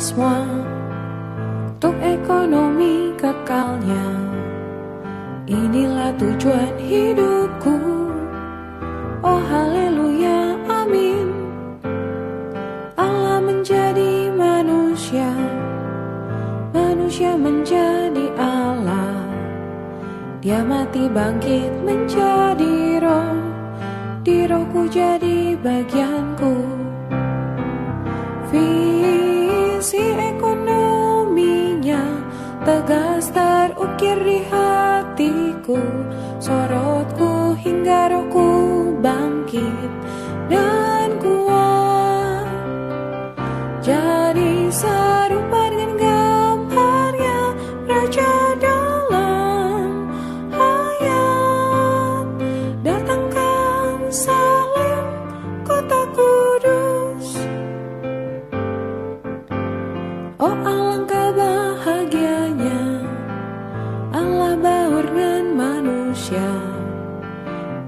semua untuk ekonomi kekalnya. Inilah tujuan hidupku. Oh haleluya, amin. Allah menjadi manusia, manusia menjadi Allah. Dia mati bangkit menjadi roh, di rohku jadi bagianku. Visi ekonominya tegas terukir di hatiku. Sorotku hingga rohku bangkit dan kuat, jadi serupa dengan gambarnya Raja dalam hayat. Datangkan salam kota kudus. Oh alangkah bahagianya Allah baur dengan manusia,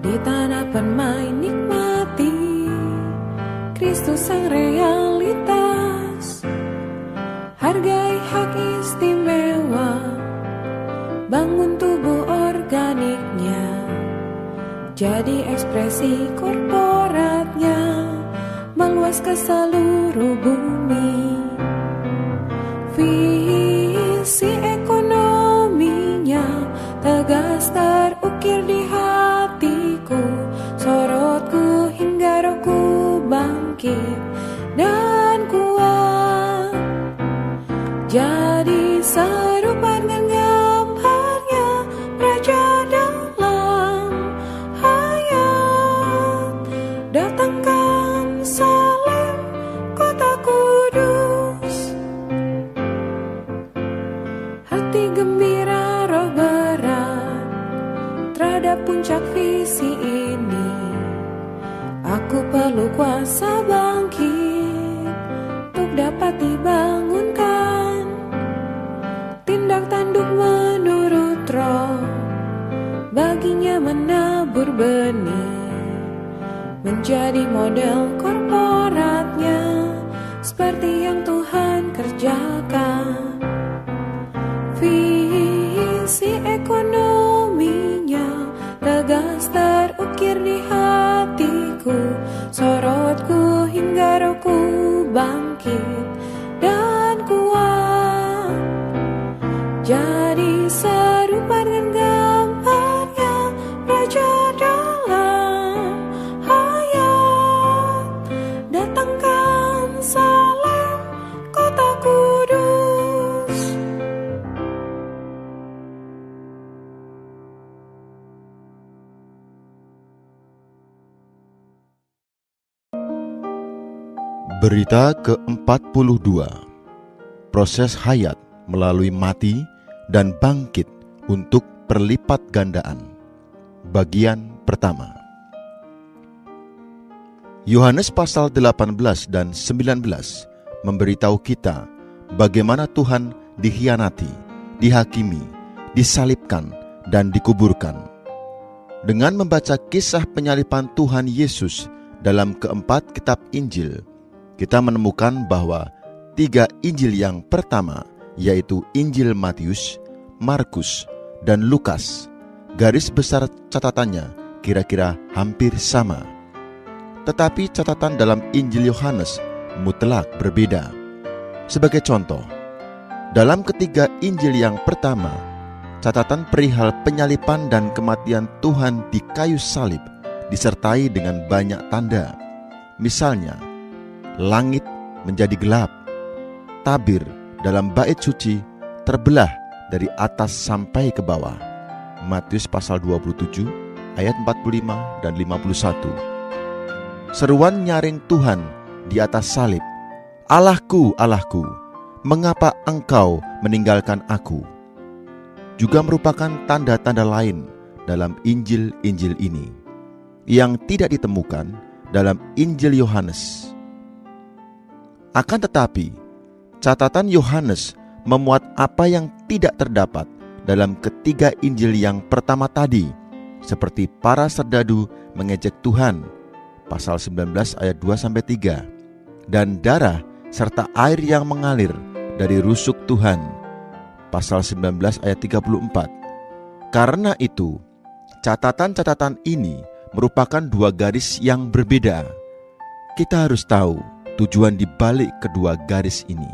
di tanah permai nikmati Kristus sang realitas. Hargai hak istimewa, bangun tubuh organiknya, jadi ekspresi korporatnya meluas ke seluruh bumi. Visi ekonominya tegas terukir di hatiku. Sorotku hingga rohku bangkit dan kuat, jadi serupa dengan gambarnya Raja dalam hayat. Datangkan salam kota kudus. Hati gembira roh berat terhadap puncak visi ini. Aku perlu kuasa bangkit untuk dapat dibangunkan. Tindak tanduk menurut roh, baginya menabur benih, menjadi model korporatnya seperti yang Tuhan kerjakan. Visi ekonominya tegas terukir di hatiku. Sorotku hingga rohku bangkit dan kuat, jadi serupa dengan gambarnya Raja dalam hayat. Datangkan salam kota kudus. Berita ke-42. Proses hayat melalui mati dan bangkit untuk perlipat gandaan. Bagian pertama. Yohanes pasal 18 dan 19 memberitahu kita bagaimana Tuhan dikhianati, dihakimi, disalibkan, dan dikuburkan. Dengan membaca kisah penyaliban Tuhan Yesus dalam keempat kitab Injil, kita menemukan bahwa 3 Injil yang pertama, yaitu Injil Matius, Markus, dan Lukas, garis besar catatannya kira-kira hampir sama. Tetapi catatan dalam Injil Yohanes mutlak berbeda. Sebagai contoh, dalam ketiga Injil yang pertama, catatan perihal penyaliban dan kematian Tuhan di kayu salib disertai dengan banyak tanda. Misalnya, langit menjadi gelap, tabir dalam bait suci terbelah dari atas sampai ke bawah. Matius pasal 27 ayat 45 dan 51. Seruan nyaring Tuhan di atas salib, "Allahku, Allahku, mengapa engkau meninggalkan aku?" juga merupakan tanda-tanda lain dalam Injil-Injil ini yang tidak ditemukan dalam Injil Yohanes. Akan tetapi, catatan Yohanes memuat apa yang tidak terdapat dalam ketiga Injil yang pertama tadi, seperti para serdadu mengejek Tuhan, pasal 19 ayat 2-3, dan darah serta air yang mengalir dari rusuk Tuhan. Pasal 19 ayat 34. Karena itu, catatan-catatan ini merupakan dua garis yang berbeda. Kita harus tahu tujuan di balik kedua garis ini.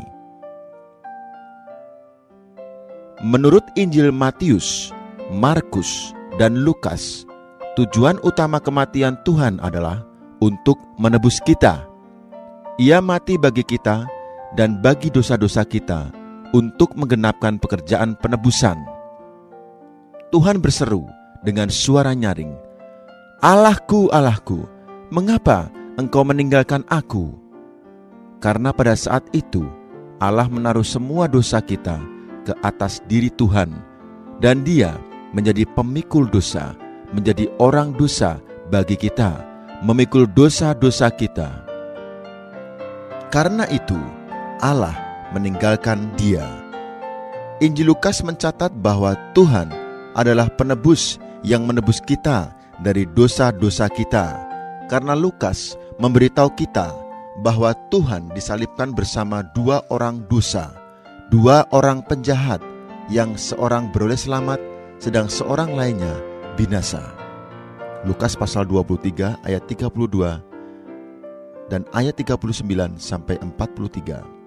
Menurut Injil Matius, Markus, dan Lukas, tujuan utama kematian Tuhan adalah untuk menebus kita. Ia mati bagi kita dan bagi dosa-dosa kita untuk menggenapkan pekerjaan penebusan. Tuhan berseru dengan suara nyaring, "Allahku, Allahku, mengapa Engkau meninggalkan aku?" Karena pada saat itu Allah menaruh semua dosa kita ke atas diri Tuhan, dan Dia menjadi pemikul dosa, menjadi orang dosa bagi kita, memikul dosa-dosa kita. Karena itu Allah meninggalkan Dia. Injil Lukas mencatat bahwa Tuhan adalah penebus yang menebus kita dari dosa-dosa kita. Karena Lukas memberitahu kita bahwa Tuhan disalibkan bersama dua orang dosa, dua orang penjahat, yang seorang beroleh selamat sedang seorang lainnya binasa. Lukas pasal 23 ayat 32 dan ayat 39 sampai 43.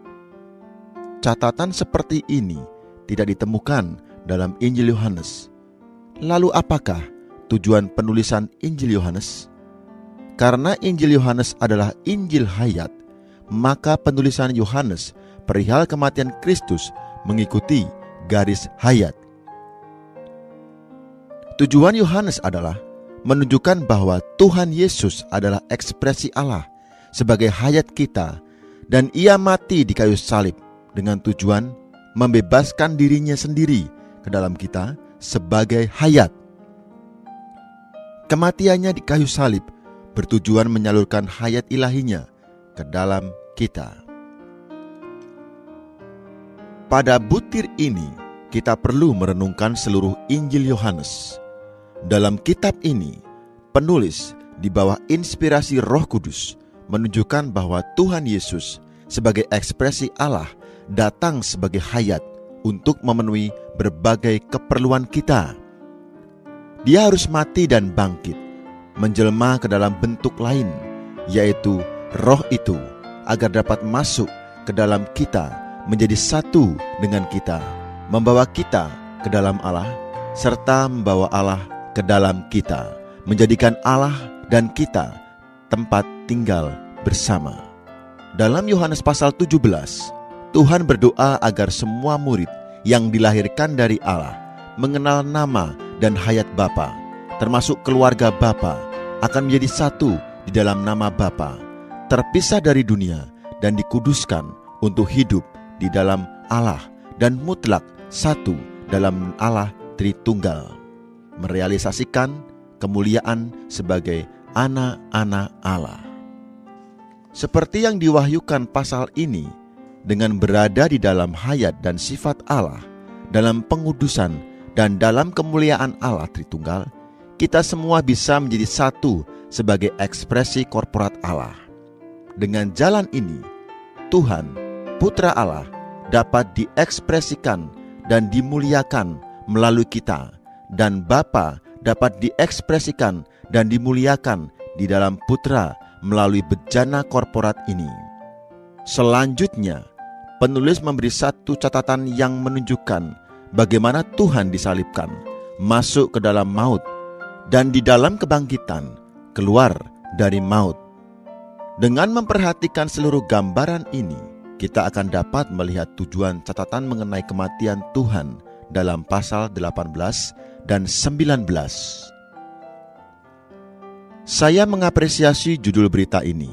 Catatan seperti ini tidak ditemukan dalam Injil Yohanes. Lalu apakah tujuan penulisan Injil Yohanes? Karena Injil Yohanes adalah Injil hayat, maka penulisan Yohanes perihal kematian Kristus mengikuti garis hayat. Tujuan Yohanes adalah menunjukkan bahwa Tuhan Yesus adalah ekspresi Allah sebagai hayat kita, dan Ia mati di kayu salib dengan tujuan membebaskan dirinya sendiri ke dalam kita sebagai hayat. Kematiannya di kayu salib bertujuan menyalurkan hayat ilahinya ke dalam kita. Pada butir ini, kita perlu merenungkan seluruh Injil Yohanes. Dalam kitab ini, penulis di bawah inspirasi Roh Kudus menunjukkan bahwa Tuhan Yesus sebagai ekspresi Allah datang sebagai hayat untuk memenuhi berbagai keperluan kita. Dia harus mati dan bangkit, menjelma ke dalam bentuk lain, yaitu Roh itu, agar dapat masuk ke dalam kita, menjadi satu dengan kita, membawa kita ke dalam Allah, serta membawa Allah ke dalam kita, menjadikan Allah dan kita tempat tinggal bersama. Dalam Yohanes pasal 17, Tuhan berdoa agar semua murid yang dilahirkan dari Allah mengenal nama dan hayat Bapa, termasuk keluarga Bapa, akan menjadi satu di dalam nama Bapa, terpisah dari dunia dan dikuduskan untuk hidup di dalam Allah dan mutlak satu dalam Allah Tritunggal, merealisasikan kemuliaan sebagai anak-anak Allah. Seperti yang diwahyukan pasal ini, dengan berada di dalam hayat dan sifat Allah, dalam pengudusan dan dalam kemuliaan Allah Tritunggal, kita semua bisa menjadi satu sebagai ekspresi korporat Allah. Dengan jalan ini, Tuhan, Putra Allah, dapat diekspresikan dan dimuliakan melalui kita, dan Bapa dapat diekspresikan dan dimuliakan di dalam Putra melalui bejana korporat ini. Selanjutnya, penulis memberi satu catatan yang menunjukkan bagaimana Tuhan disalibkan, masuk ke dalam maut, dan di dalam kebangkitan keluar dari maut. Dengan memperhatikan seluruh gambaran ini, kita akan dapat melihat tujuan catatan mengenai kematian Tuhan dalam pasal 18 dan 19. Saya mengapresiasi judul berita ini,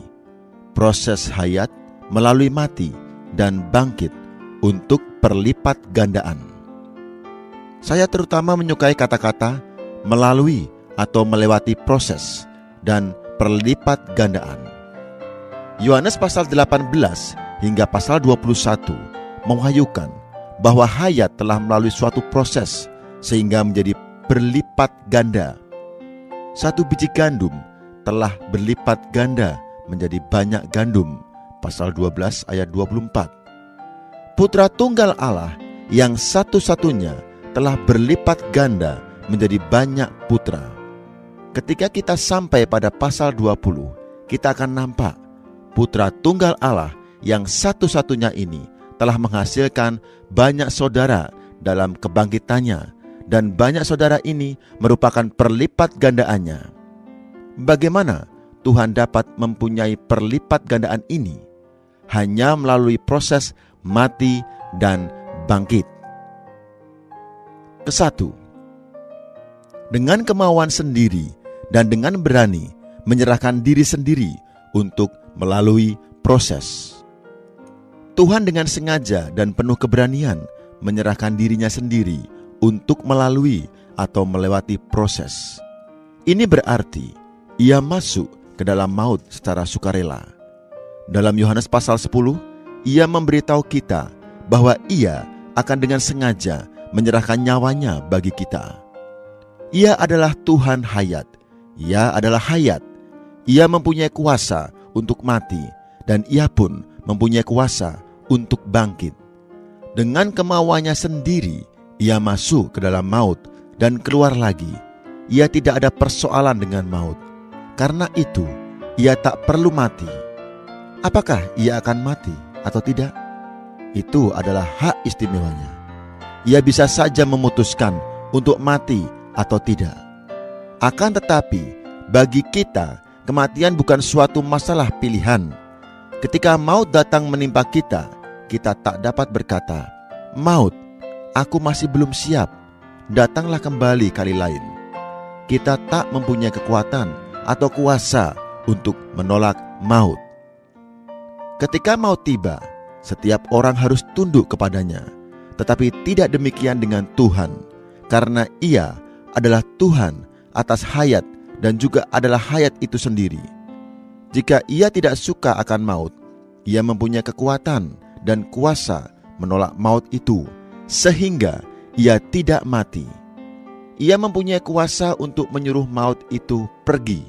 proses hayat melalui mati dan bangkit untuk perlipat gandaan. Saya terutama menyukai kata-kata melalui atau melewati proses dan perlipat gandaan. Yohanes pasal 18 hingga pasal 21 menghayyukan bahwa hayat telah melalui suatu proses sehingga menjadi berlipat ganda. Satu biji gandum telah berlipat ganda menjadi banyak gandum. Pasal 12 ayat 24. Putra Tunggal Allah yang satu-satunya telah berlipat ganda menjadi banyak putra. Ketika kita sampai pada pasal 20, kita akan nampak Putra Tunggal Allah yang satu-satunya ini telah menghasilkan banyak saudara dalam kebangkitannya, dan banyak saudara ini merupakan perlipat gandaannya. Bagaimana Tuhan dapat mempunyai perlipat gandaan ini? Hanya melalui proses mati dan bangkit. Kesatu, dengan kemauan sendiri dan dengan berani menyerahkan diri sendiri untuk melalui proses. Tuhan dengan sengaja dan penuh keberanian menyerahkan dirinya sendiri untuk melalui atau melewati proses. Ini berarti ia masuk ke dalam maut secara sukarela. Dalam Yohanes pasal 10, ia memberitahu kita bahwa ia akan dengan sengaja menyerahkan nyawanya bagi kita. Ia adalah Tuhan hayat. Ia adalah hayat. Ia mempunyai kuasa untuk mati, dan ia pun mempunyai kuasa untuk bangkit. Dengan kemauannya sendiri, ia masuk ke dalam maut dan keluar lagi. Ia tidak ada persoalan dengan maut. Karena itu, ia tak perlu mati. Apakah ia akan mati atau tidak? Itu adalah hak istimewanya. Ia bisa saja memutuskan untuk mati atau tidak. Akan tetapi, bagi kita, kematian bukan suatu masalah pilihan. Ketika maut datang menimpa kita, kita tak dapat berkata, "Maut, aku masih belum siap, datanglah kembali kali lain." Kita tak mempunyai kekuatan atau kuasa untuk menolak maut. Ketika maut tiba, setiap orang harus tunduk kepadanya. Tetapi tidak demikian dengan Tuhan, karena Ia adalah Tuhan atas hayat dan juga adalah hayat itu sendiri. Jika Ia tidak suka akan maut, Ia mempunyai kekuatan dan kuasa menolak maut itu, sehingga Ia tidak mati. Ia mempunyai kuasa untuk menyuruh maut itu pergi.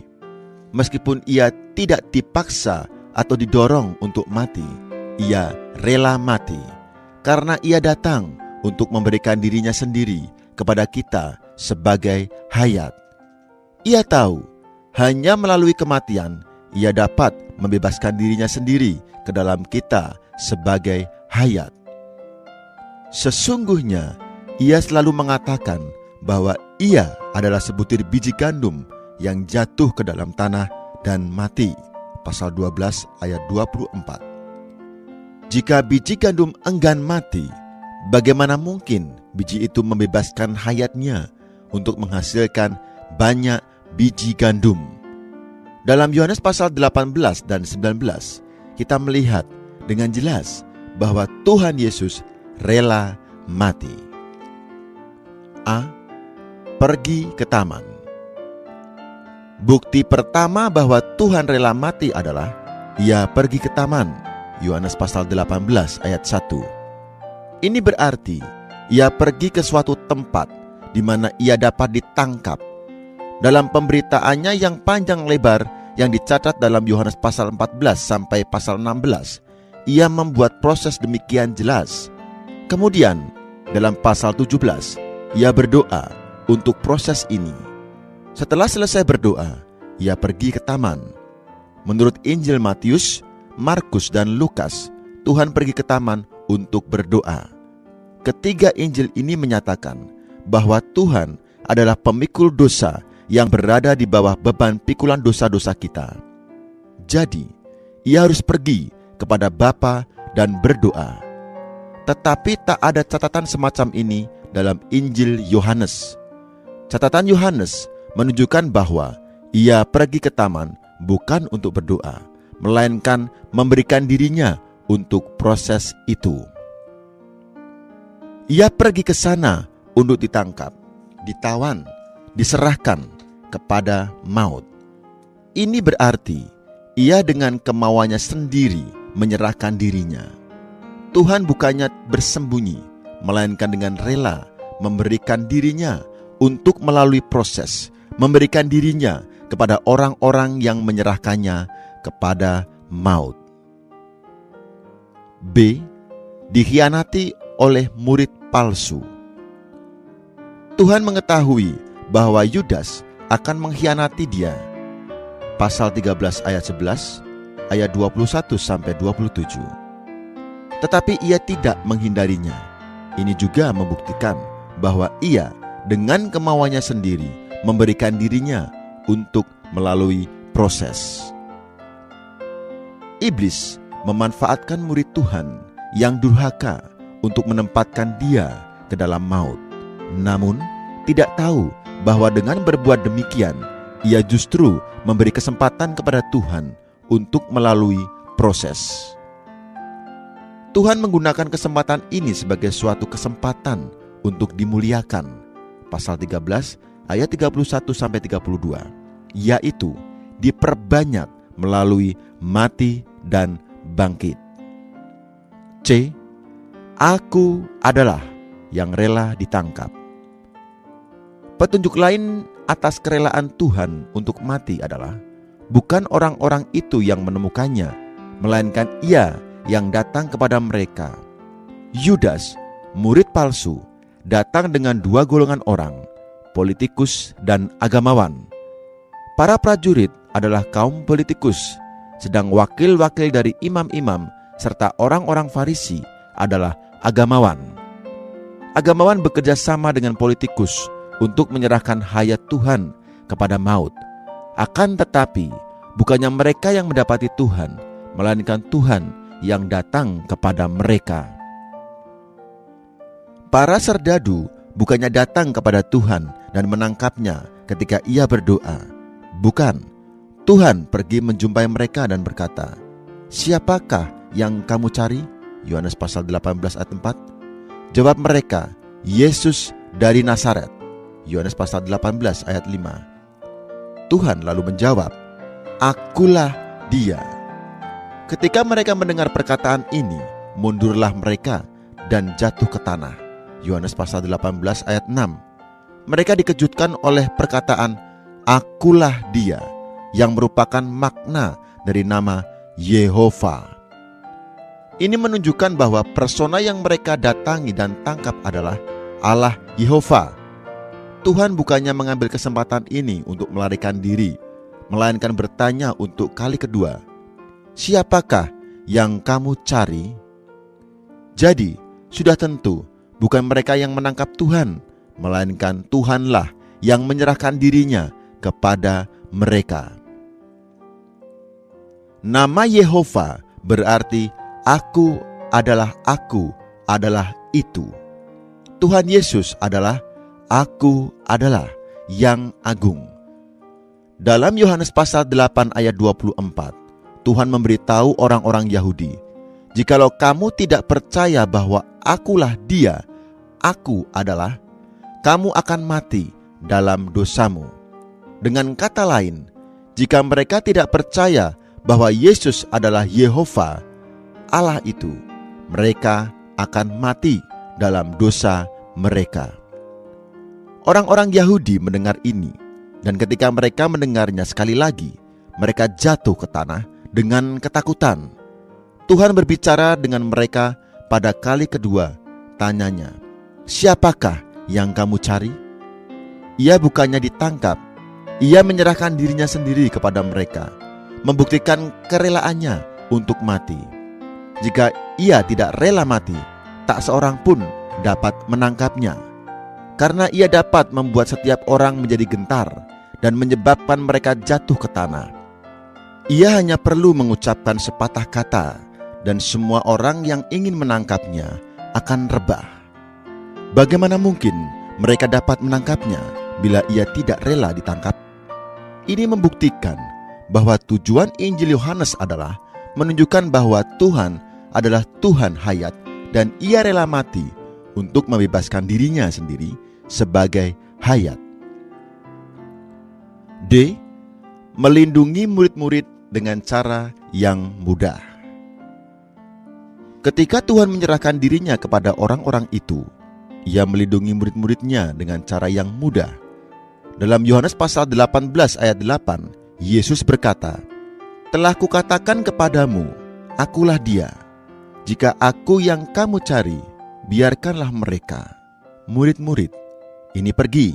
Meskipun Ia tidak dipaksa atau didorong untuk mati, Ia rela mati, karena Ia datang untuk memberikan dirinya sendiri kepada kita sebagai hayat. Ia tahu, hanya melalui kematian, Ia dapat membebaskan dirinya sendiri ke dalam kita sebagai hayat. Sesungguhnya, Ia selalu mengatakan bahwa Ia adalah sebutir biji gandum yang jatuh ke dalam tanah dan mati. Pasal 12 ayat 24. Jika biji gandum enggan mati, bagaimana mungkin biji itu membebaskan hayatnya untuk menghasilkan banyak biji gandum? Dalam Yohanes pasal 18 dan 19, kita melihat dengan jelas bahwa Tuhan Yesus rela mati. A. Pergi ke taman. Bukti pertama bahwa Tuhan rela mati adalah Ia pergi ke taman. Yohanes pasal 18 ayat 1. Ini berarti Ia pergi ke suatu tempat di mana Ia dapat ditangkap. Dalam pemberitaannya yang panjang lebar yang dicatat dalam Yohanes pasal 14 sampai pasal 16, Ia membuat proses demikian jelas. Kemudian dalam pasal 17, Ia berdoa untuk proses ini. Setelah selesai berdoa, Ia pergi ke taman. Menurut Injil Matius, Markus, dan Lukas, Tuhan pergi ke taman untuk berdoa. Ketiga Injil ini menyatakan bahwa Tuhan adalah pemikul dosa yang berada di bawah beban pikulan dosa-dosa kita. Jadi, Ia harus pergi kepada Bapa dan berdoa. Tetapi tak ada catatan semacam ini dalam Injil Yohanes. Catatan Yohanes menunjukkan bahwa Ia pergi ke taman bukan untuk berdoa, melainkan memberikan dirinya untuk proses itu. Ia pergi ke sana untuk ditangkap, ditawan, diserahkan kepada maut. Ini berarti Ia dengan kemauannya sendiri menyerahkan dirinya. Tuhan bukannya bersembunyi, melainkan dengan rela memberikan dirinya untuk melalui proses, memberikan dirinya kepada orang-orang yang menyerahkannya kepada maut. B. dikhianati oleh murid palsu. Tuhan mengetahui bahwa Yudas akan mengkhianati dia. Pasal 13 ayat 11, ayat 21-27. Tetapi ia tidak menghindarinya. Ini juga membuktikan bahwa ia dengan kemauannya sendiri memberikan dirinya untuk melalui proses. Iblis memanfaatkan murid Tuhan yang durhaka untuk menempatkan dia ke dalam maut. Namun, tidak tahu bahwa dengan berbuat demikian, ia justru memberi kesempatan kepada Tuhan untuk melalui proses. Tuhan menggunakan kesempatan ini sebagai suatu kesempatan untuk dimuliakan. Pasal 13 ayat 31-32, yaitu diperbanyak melalui mati dan bangkit. C. Aku adalah yang rela ditangkap. Petunjuk lain atas kerelaan Tuhan untuk mati adalah bukan orang-orang itu yang menemukannya, melainkan ia yang datang kepada mereka. Yudas, murid palsu, datang dengan dua golongan orang, politikus dan agamawan. Para prajurit adalah kaum politikus, sedang wakil-wakil dari imam-imam serta orang-orang Farisi adalah agamawan. Agamawan bekerja sama dengan politikus untuk menyerahkan hayat Tuhan kepada maut. Akan tetapi, bukannya mereka yang mendapati Tuhan, melainkan Tuhan yang datang kepada mereka. Para serdadu bukannya datang kepada Tuhan dan menangkapnya ketika ia berdoa. Bukan, Tuhan pergi menjumpai mereka dan berkata, "Siapakah yang kamu cari?" Yohanes pasal 18 ayat 4. Jawab mereka, "Yesus dari Nazaret." Yohanes pasal 18 ayat 5. Tuhan lalu menjawab, "Akulah dia." Ketika mereka mendengar perkataan ini, mundurlah mereka dan jatuh ke tanah. Yohanes pasal 18 ayat 6. Mereka dikejutkan oleh perkataan "Akulah dia", yang merupakan makna dari nama Yehova. Ini menunjukkan bahwa persona yang mereka datangi dan tangkap adalah Allah Yehova. Tuhan bukannya mengambil kesempatan ini untuk melarikan diri, melainkan bertanya untuk kali kedua, "Siapakah yang kamu cari?" Jadi, sudah tentu bukan mereka yang menangkap Tuhan, melainkan Tuhanlah yang menyerahkan dirinya kepada mereka. Nama Yehova berarti Aku adalah itu. Tuhan Yesus adalah Aku adalah yang agung. Dalam Yohanes pasal 8 ayat 24, Tuhan memberitahu orang-orang Yahudi, "Jikalau kamu tidak percaya bahwa Akulah dia, Aku adalah, kamu akan mati dalam dosamu." Dengan kata lain, jika mereka tidak percaya bahwa Yesus adalah Yehova, Allah itu, mereka akan mati dalam dosa mereka. Orang-orang Yahudi mendengar ini, dan ketika mereka mendengarnya sekali lagi, mereka jatuh ke tanah dengan ketakutan. Tuhan berbicara dengan mereka pada kali kedua. Tanyanya, "Siapakah yang kamu cari?" Ia bukannya ditangkap, ia menyerahkan dirinya sendiri kepada mereka, membuktikan kerelaannya untuk mati. Jika ia tidak rela mati, tak seorang pun dapat menangkapnya. Karena ia dapat membuat setiap orang menjadi gentar dan menyebabkan mereka jatuh ke tanah. Ia hanya perlu mengucapkan sepatah kata, dan semua orang yang ingin menangkapnya akan rebah. Bagaimana mungkin mereka dapat menangkapnya bila ia tidak rela ditangkap? Ini membuktikan bahwa tujuan Injil Yohanes adalah menunjukkan bahwa Tuhan adalah Tuhan hayat, dan ia rela mati untuk membebaskan dirinya sendiri sebagai hayat. D. Melindungi murid-murid dengan cara yang mudah. Ketika Tuhan menyerahkan dirinya kepada orang-orang itu, ia melindungi murid-muridnya dengan cara yang mudah. Dalam Yohanes pasal 18 ayat 8, Yesus berkata, "Telah kukatakan kepadamu, Akulah dia. Jika aku yang kamu cari, biarkanlah mereka, murid-murid, ini pergi.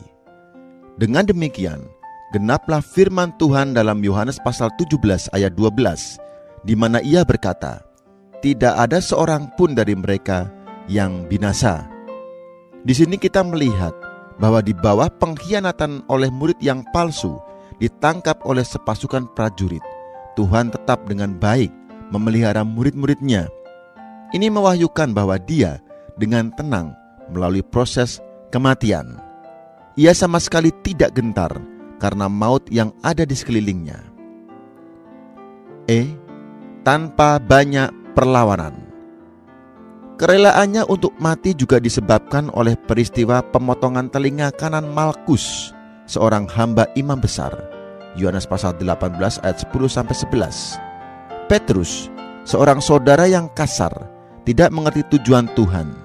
Dengan demikian, genaplah firman Tuhan dalam Yohanes pasal 17 ayat 12, di mana ia berkata, tidak ada seorang pun dari mereka yang binasa. Di sini kita melihat bahwa di bawah pengkhianatan oleh murid yang palsu, ditangkap oleh sepasukan prajurit, Tuhan tetap dengan baik memelihara murid-muridnya. Ini mewahyukan bahwa Dia dengan tenang melalui proses kematian. Ia sama sekali tidak gentar karena maut yang ada di sekelilingnya. Tanpa banyak perlawanan. Kerelaannya untuk mati juga disebabkan oleh peristiwa pemotongan telinga kanan Malkus, seorang hamba imam besar. Yohanes pasal 18 ayat 10-11. Petrus, seorang saudara yang kasar, tidak mengerti tujuan Tuhan.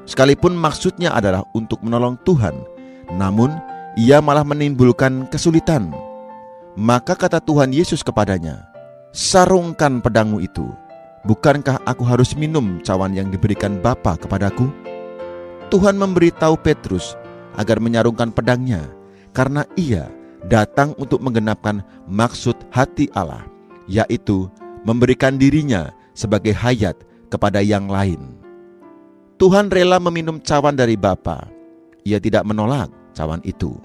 Sekalipun maksudnya adalah untuk menolong Tuhan, namun ia malah menimbulkan kesulitan. Maka kata Tuhan Yesus kepadanya, sarungkan pedangmu itu. Bukankah aku harus minum cawan yang diberikan Bapa kepadaku? Tuhan memberitahu Petrus agar menyarungkan pedangnya, karena ia datang untuk menggenapkan maksud hati Allah, yaitu memberikan dirinya sebagai hayat kepada yang lain. Tuhan rela meminum cawan dari Bapa. Ia tidak menolak cawan itu.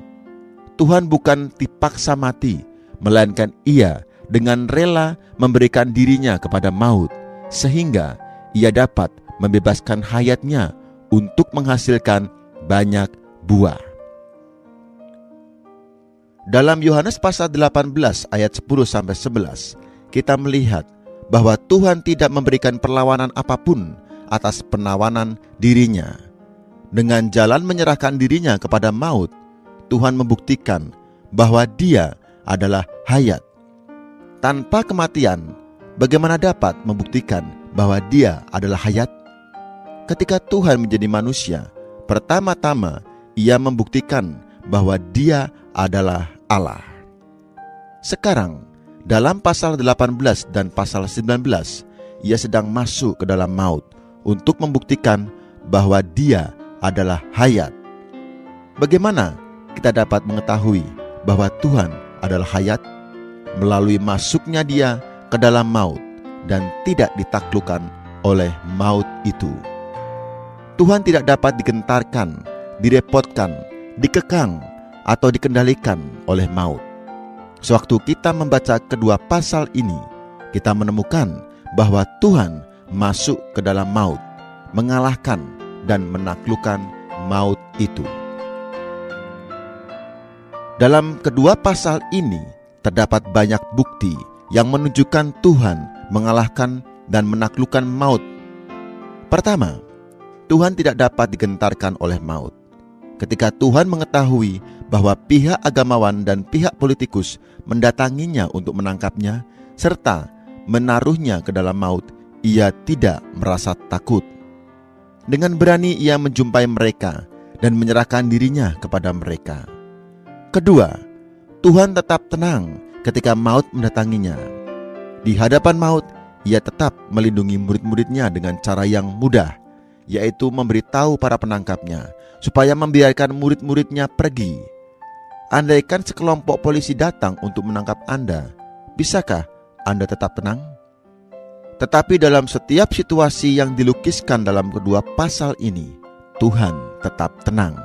Tuhan bukan dipaksa mati, melainkan ia dengan rela memberikan dirinya kepada maut, sehingga ia dapat membebaskan hayatnya untuk menghasilkan banyak buah. Dalam Yohanes pasal 18 ayat 10-11, kita melihat bahwa Tuhan tidak memberikan perlawanan apapun atas penawanan dirinya. Dengan jalan menyerahkan dirinya kepada maut, Tuhan membuktikan bahwa Dia adalah hayat. Tanpa kematian, bagaimana dapat membuktikan bahwa Dia adalah hayat? Ketika Tuhan menjadi manusia, pertama-tama Ia membuktikan bahwa Dia adalah Allah. Sekarang, dalam pasal 18 dan pasal 19, Ia sedang masuk ke dalam maut untuk membuktikan bahwa Dia adalah hayat. Bagaimana kita dapat mengetahui bahwa Tuhan adalah hayat? Melalui masuknya Dia ke dalam maut dan tidak ditaklukkan oleh maut itu. Tuhan tidak dapat digentarkan, direpotkan, dikekang, atau dikendalikan oleh maut. Sewaktu kita membaca kedua pasal ini, kita menemukan bahwa Tuhan masuk ke dalam maut, mengalahkan dan menaklukkan maut itu. Dalam kedua pasal ini terdapat banyak bukti yang menunjukkan Tuhan mengalahkan dan menaklukkan maut. Pertama, Tuhan tidak dapat digentarkan oleh maut. Ketika Tuhan mengetahui bahwa pihak agamawan dan pihak politikus mendatanginya untuk menangkapnya serta menaruhnya ke dalam maut, Ia tidak merasa takut. Dengan berani Ia menjumpai mereka dan menyerahkan dirinya kepada mereka. Kedua, Tuhan tetap tenang ketika maut mendatanginya. Di hadapan maut, Ia tetap melindungi murid-muridnya dengan cara yang mudah, yaitu memberitahu para penangkapnya supaya membiarkan murid-muridnya pergi. Andaikan sekelompok polisi datang untuk menangkap Anda, bisakah Anda tetap tenang? Tetapi dalam setiap situasi yang dilukiskan dalam kedua pasal ini, Tuhan tetap tenang.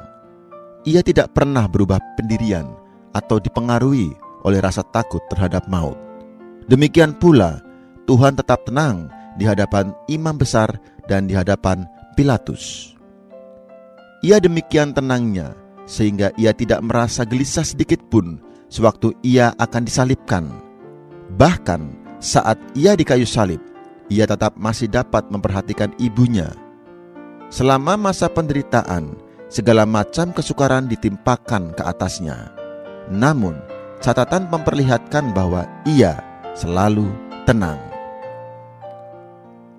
Ia tidak pernah berubah pendirian atau dipengaruhi oleh rasa takut terhadap maut. Demikian pula, Tuhan tetap tenang di hadapan imam besar dan di hadapan Pilatus. Ia demikian tenangnya sehingga ia tidak merasa gelisah sedikit pun sewaktu ia akan disalibkan. Bahkan saat ia di kayu salib, ia tetap masih dapat memperhatikan ibunya. Selama masa penderitaan, segala macam kesukaran ditimpakan ke atasnya. Namun, catatan memperlihatkan bahwa ia selalu tenang.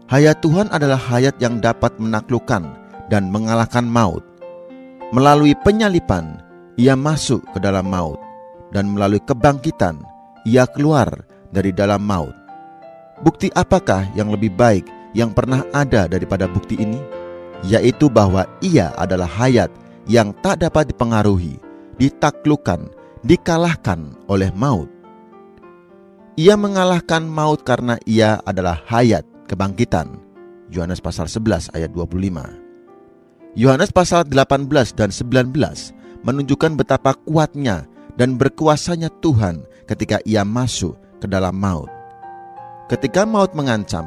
Hayat Tuhan adalah hayat yang dapat menaklukkan dan mengalahkan maut. Melalui penyalipan, ia masuk ke dalam maut, dan melalui kebangkitan, ia keluar dari dalam maut. Bukti apakah yang lebih baik yang pernah ada daripada bukti ini? Yaitu bahwa ia adalah hayat yang tak dapat dipengaruhi, ditaklukkan, dikalahkan oleh maut. Ia mengalahkan maut karena ia adalah hayat kebangkitan. Yohanes pasal 11 ayat 25. Yohanes pasal 18 dan 19 menunjukkan betapa kuatnya dan berkuasanya Tuhan ketika ia masuk ke dalam maut. Ketika maut mengancam,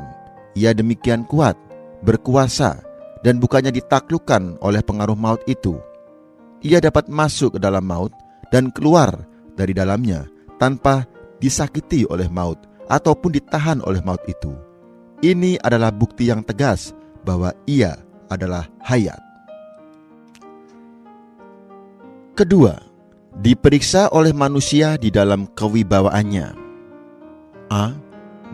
ia demikian kuat, berkuasa, dan bukannya ditaklukkan oleh pengaruh maut itu. Ia dapat masuk ke dalam maut dan keluar dari dalamnya tanpa disakiti oleh maut ataupun ditahan oleh maut itu. Ini adalah bukti yang tegas bahwa ia adalah hayat. Kedua, diperiksa oleh manusia di dalam kewibawaannya. A.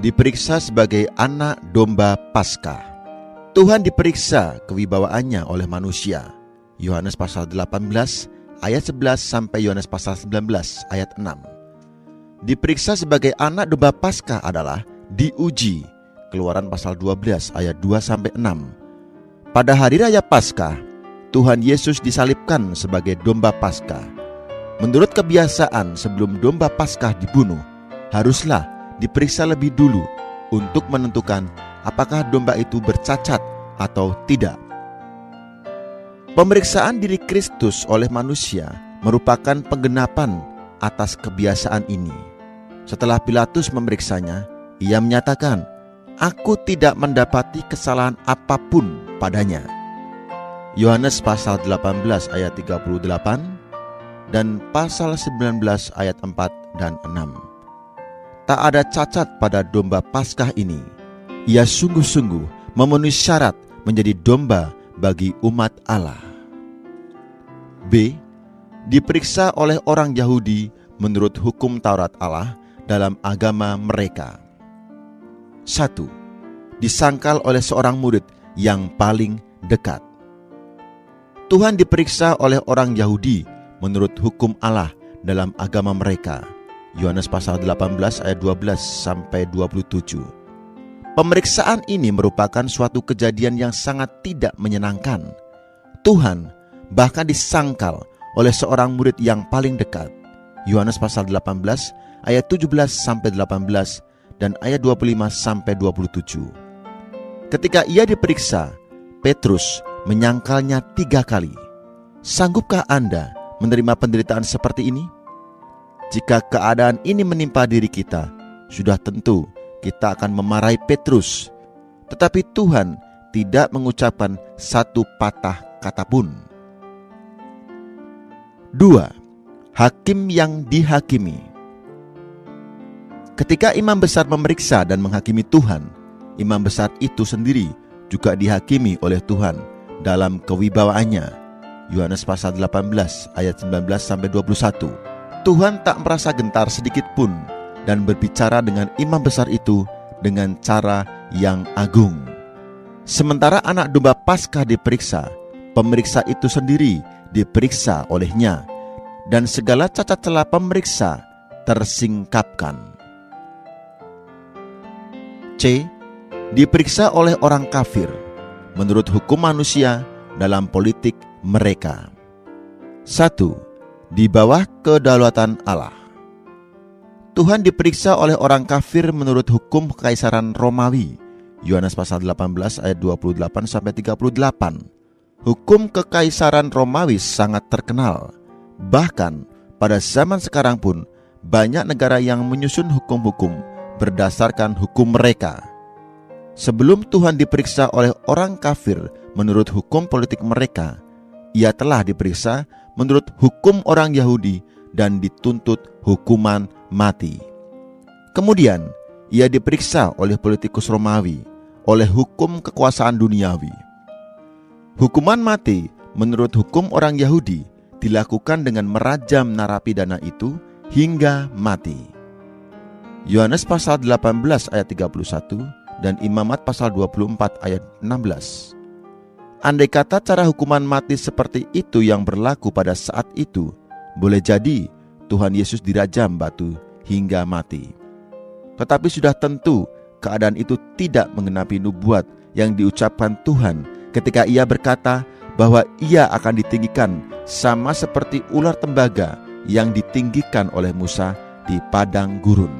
Diperiksa sebagai anak domba Paskah. Tuhan diperiksa kewibawaannya oleh manusia. Yohanes pasal 18 ayat 11 sampai Yohanes pasal 19 ayat 6. Diperiksa sebagai anak domba Paskah adalah diuji. Keluaran pasal 12 ayat 2 sampai 6. Pada hari raya Paskah, Tuhan Yesus disalibkan sebagai domba Paskah. Menurut kebiasaan, sebelum domba Paskah dibunuh, haruslah diperiksa lebih dulu untuk menentukan apakah domba itu bercacat atau tidak. Pemeriksaan diri Kristus oleh manusia merupakan penggenapan atas kebiasaan ini. Setelah Pilatus memeriksanya, ia menyatakan, "Aku tidak mendapati kesalahan apapun padanya." Yohanes pasal 18 ayat 38 dan pasal 19 ayat 4 dan 6. Tak ada cacat pada domba Paskah ini. Ia sungguh-sungguh memenuhi syarat menjadi domba bagi umat Allah. B. Diperiksa oleh orang Yahudi menurut hukum Taurat Allah dalam agama mereka. 1. Disangkal oleh seorang murid yang paling dekat. Tuhan diperiksa oleh orang Yahudi menurut hukum Allah dalam agama mereka. Yohanes pasal 18 ayat 12 sampai 27. Pemeriksaan ini merupakan suatu kejadian yang sangat tidak menyenangkan. Tuhan bahkan disangkal oleh seorang murid yang paling dekat. Yohanes pasal 18 ayat 17 sampai 18 dan ayat 25 sampai 27. Ketika ia diperiksa, Petrus menyangkalnya 3 kali. Sanggupkah Anda menerima penderitaan seperti ini? Jika keadaan ini menimpa diri kita, sudah tentu kita akan memarahi Petrus. Tetapi Tuhan tidak mengucapkan satu patah kata pun. 2. Hakim yang dihakimi. Ketika imam besar memeriksa dan menghakimi Tuhan, imam besar itu sendiri juga dihakimi oleh Tuhan dalam kewibawaannya. Yohanes pasal 18 ayat 19 sampai 21. Tuhan tak merasa gentar sedikit pun dan berbicara dengan imam besar itu dengan cara yang agung. Sementara anak domba Paskah diperiksa, pemeriksa itu sendiri diperiksa olehnya, dan segala cacat celah pemeriksa tersingkapkan. C. Diperiksa oleh orang kafir menurut hukum manusia dalam politik mereka. 1. Di bawah kedaulatan Allah. Tuhan diperiksa oleh orang kafir menurut hukum kekaisaran Romawi. Yohanes pasal 18 ayat 28 sampai 38. Hukum kekaisaran Romawi sangat terkenal. Bahkan pada zaman sekarang pun banyak negara yang menyusun hukum-hukum berdasarkan hukum mereka. Sebelum Tuhan diperiksa oleh orang kafir menurut hukum politik mereka, ia telah diperiksa menurut hukum orang Yahudi dan dituntut hukuman mati. Kemudian ia diperiksa oleh politikus Romawi, oleh hukum kekuasaan duniawi. Hukuman mati menurut hukum orang Yahudi dilakukan dengan merajam narapidana itu hingga mati. Yohanes pasal 18 ayat 31 dan Imamat pasal 24 ayat 16. Andai kata cara hukuman mati seperti itu yang berlaku pada saat itu, boleh jadi Tuhan Yesus dirajam batu hingga mati. Tetapi sudah tentu keadaan itu tidak mengenapi nubuat yang diucapkan Tuhan ketika ia berkata bahwa ia akan ditinggikan sama seperti ular tembaga yang ditinggikan oleh Musa di padang gurun.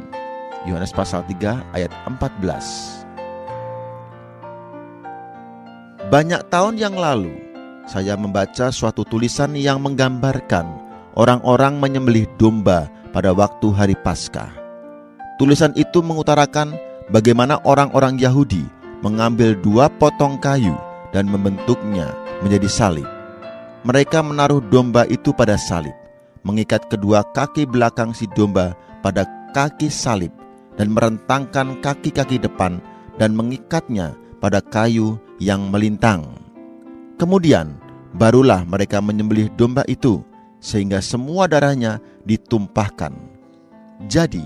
Yohanes pasal 3 ayat 14. Banyak tahun yang lalu, saya membaca suatu tulisan yang menggambarkan orang-orang menyembelih domba pada waktu hari Paskah. Tulisan itu mengutarakan bagaimana orang-orang Yahudi mengambil 2 potong kayu dan membentuknya menjadi salib. Mereka menaruh domba itu pada salib, mengikat kedua kaki belakang si domba pada kaki salib, dan merentangkan kaki-kaki depan dan mengikatnya pada kayu yang melintang. Kemudian barulah mereka menyembelih domba itu, sehingga semua darahnya ditumpahkan. Jadi,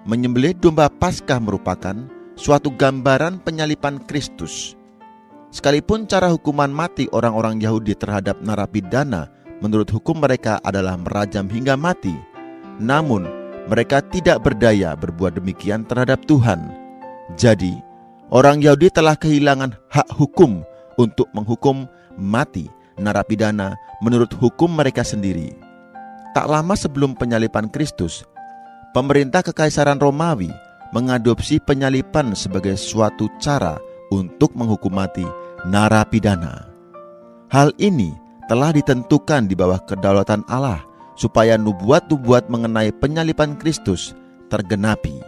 menyembelih domba Paskah merupakan suatu gambaran penyalipan Kristus. Sekalipun cara hukuman mati orang-orang Yahudi terhadap narapidana menurut hukum mereka adalah merajam hingga mati, namun mereka tidak berdaya berbuat demikian terhadap Tuhan. Jadi, orang Yahudi telah kehilangan hak hukum untuk menghukum mati narapidana menurut hukum mereka sendiri. Tak lama sebelum penyalipan Kristus, pemerintah Kekaisaran Romawi mengadopsi penyalipan sebagai suatu cara untuk menghukum mati narapidana. Hal ini telah ditentukan di bawah kedaulatan Allah supaya nubuat-nubuat mengenai penyalipan Kristus tergenapi.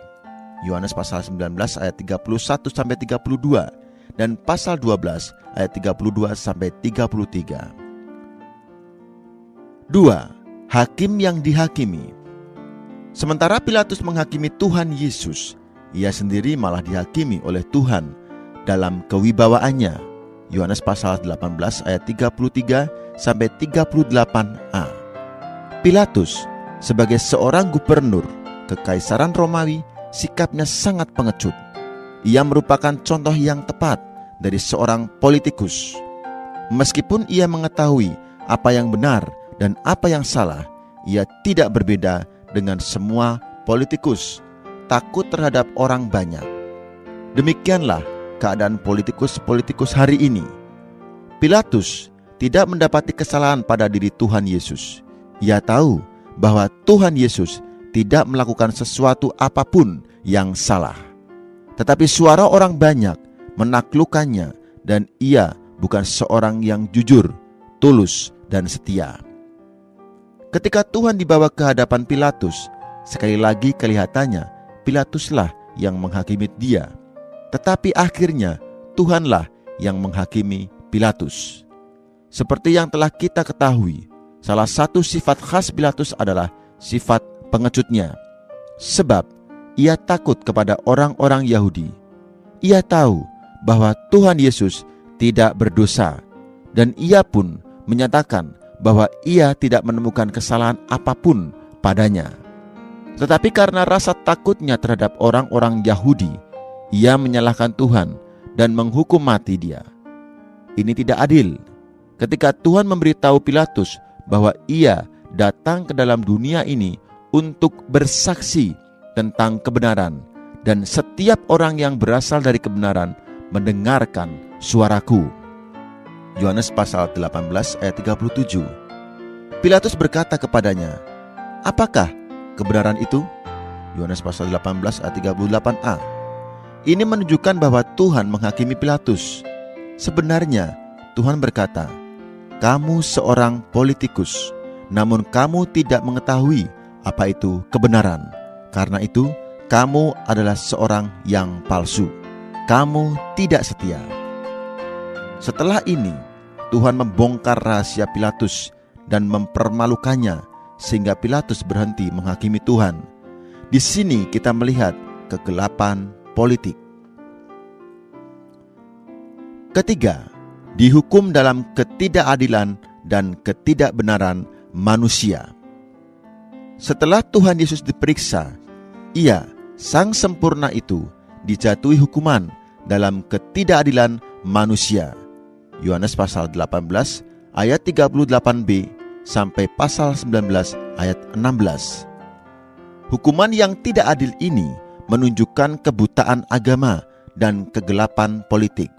Yohanes pasal 19 ayat 31 sampai 32 dan pasal 12 ayat 32 sampai 33. 2. Hakim yang dihakimi. Sementara Pilatus menghakimi Tuhan Yesus, ia sendiri malah dihakimi oleh Tuhan dalam kewibawaannya. Yohanes pasal 18 ayat 33 sampai 38a. Pilatus sebagai seorang gubernur Kekaisaran Romawi, sikapnya sangat pengecut. Ia merupakan contoh yang tepat dari seorang politikus. Meskipun ia mengetahui apa yang benar dan apa yang salah, ia tidak berbeda dengan semua politikus, takut terhadap orang banyak. Demikianlah keadaan politikus-politikus hari ini. Pilatus tidak mendapati kesalahan pada diri Tuhan Yesus. Ia tahu bahwa Tuhan Yesus tidak melakukan sesuatu apapun yang salah. Tetapi suara orang banyak menaklukkannya, dan ia bukan seorang yang jujur, tulus, dan setia. Ketika Tuhan dibawa ke hadapan Pilatus, sekali lagi kelihatannya Pilatuslah yang menghakimi dia. Tetapi akhirnya Tuhanlah yang menghakimi Pilatus. Seperti yang telah kita ketahui, salah satu sifat khas Pilatus adalah sifat pengecutnya. Sebab ia takut kepada orang-orang Yahudi. Ia tahu bahwa Tuhan Yesus tidak berdosa, dan ia pun menyatakan bahwa ia tidak menemukan kesalahan apapun padanya. Tetapi karena rasa takutnya terhadap orang-orang Yahudi, ia menyalahkan Tuhan dan menghukum mati dia. Ini tidak adil. Ketika Tuhan memberitahu Pilatus bahwa ia datang ke dalam dunia ini untuk bersaksi tentang kebenaran, dan setiap orang yang berasal dari kebenaran mendengarkan suaraku. Yohanes pasal 18 ayat 37. Pilatus berkata kepadanya, "Apakah kebenaran itu?" Yohanes pasal 18 ayat 38a. Ini menunjukkan bahwa Tuhan menghakimi Pilatus. Sebenarnya Tuhan berkata, "Kamu seorang politikus, namun kamu tidak mengetahui apa itu kebenaran. Karena itu, kamu adalah seorang yang palsu. Kamu tidak setia." Setelah ini, Tuhan membongkar rahasia Pilatus dan mempermalukannya, sehingga Pilatus berhenti menghakimi Tuhan. Di sini kita melihat kegelapan politik. Ketiga, dihukum dalam ketidakadilan dan ketidakbenaran manusia. Setelah Tuhan Yesus diperiksa, ia, sang sempurna itu, dijatuhi hukuman dalam ketidakadilan manusia. Yohanes pasal 18 ayat 38b sampai pasal 19 ayat 16. Hukuman yang tidak adil ini menunjukkan kebutaan agama dan kegelapan politik.